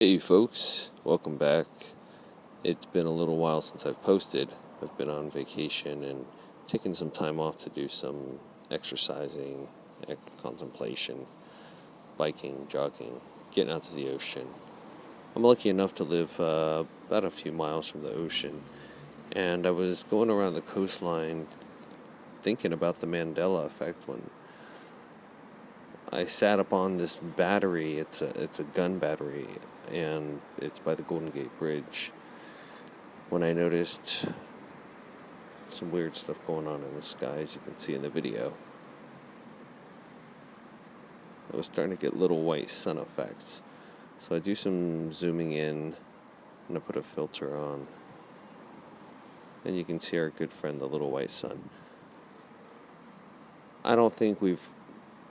Hey folks, welcome back. It's been a little while since I've posted. I've been on vacation and taken some time off to do some exercising, contemplation, biking, jogging, getting out to the ocean. I'm lucky enough to live about a few miles from the ocean, and I was going around the coastline thinking about the Mandela Effect when I sat upon this battery. It's a gun battery, and it's by the Golden Gate Bridge. When I noticed some weird stuff going on in the sky, as you can see in the video, I was starting to get little white sun effects. So I do some zooming in, and I put a filter on, and you can see our good friend, the little white sun. I don't think we've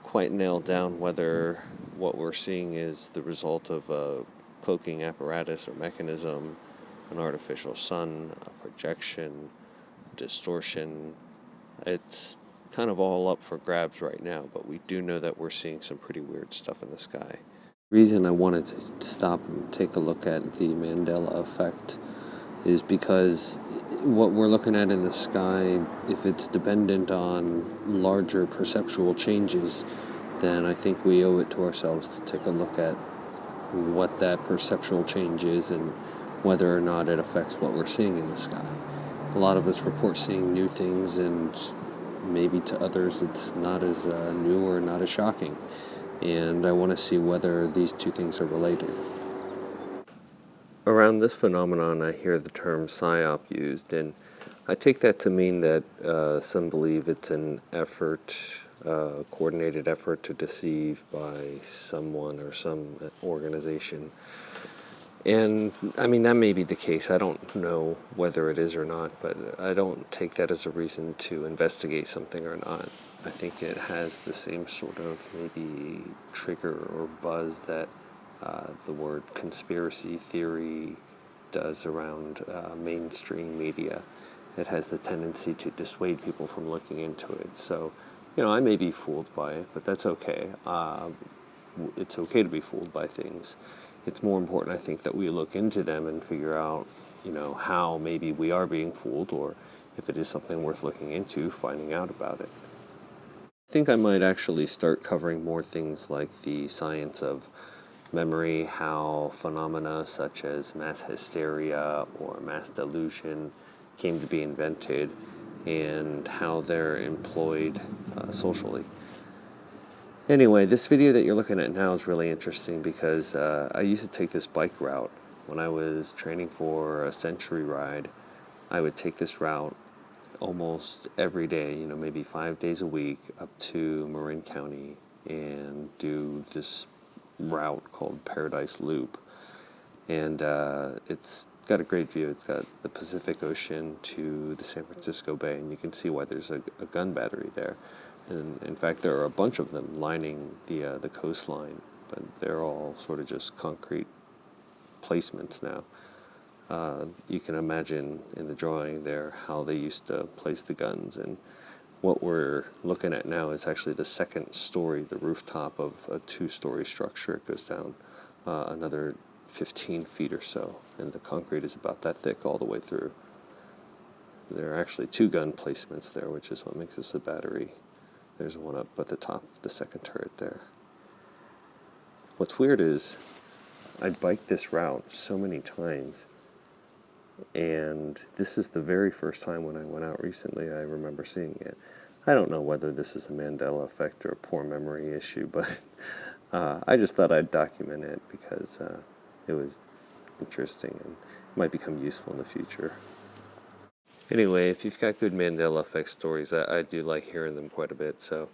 quite nailed down whether what we're seeing is the result of a cloaking apparatus or mechanism, an artificial sun, a projection, distortion. It's kind of all up for grabs right now, but we do know that we're seeing some pretty weird stuff in the sky. The reason I wanted to stop and take a look at the Mandela Effect is because what we're looking at in the sky, if it's dependent on larger perceptual changes, then I think we owe it to ourselves to take a look at what that perceptual change is and whether or not it affects what we're seeing in the sky. A lot of us report seeing new things, and maybe to others it's not as new or not as shocking. And I want to see whether these two things are related. Around this phenomenon, I hear the term PSYOP used, and I take that to mean that some believe it's an effort, coordinated effort to deceive by someone or some organization. And I mean, that may be the case. I don't know whether it is or not, but I don't take that as a reason to investigate something or not. I think it has the same sort of maybe trigger or buzz that the word conspiracy theory does around mainstream media. It has the tendency to dissuade people from looking into it. So, I may be fooled by it, but that's okay. It's okay to be fooled by things. It's more important, I think, that we look into them and figure out, how maybe we are being fooled, or if it is something worth looking into, finding out about it. I think I might actually start covering more things like the science of memory, how phenomena such as mass hysteria or mass delusion came to be invented, and how they're employed socially. Anyway, this video that you're looking at now is really interesting because I used to take this bike route. When I was training for a century ride, I would take this route almost every day, maybe 5 days a week, up to Marin County and do this route called Paradise Loop. And it's got a great view. It's got the Pacific Ocean to the San Francisco Bay, and you can see why there's a gun battery there. And in fact, there are a bunch of them lining the coastline, but they're all sort of just concrete placements now. You can imagine in the drawing there how they used to place the guns, and what we're looking at now is actually the second story, the rooftop of a two-story structure. It goes down another 15 feet or so, and the concrete is about that thick all the way through. There are actually two gun placements there, which is what makes this a battery. There's one up at the top, the second turret there. What's weird is I biked this route so many times, and this is the very first time when I went out recently I remember seeing it. I don't know whether this is a Mandela Effect or a poor memory issue, but I just thought I'd document it because it was interesting and might become useful in the future. Anyway, if you've got good Mandela Effect stories, I do like hearing them quite a bit, so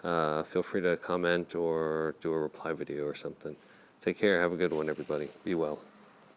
feel free to comment or do a reply video or something. Take care. Have a good one, everybody. Be well.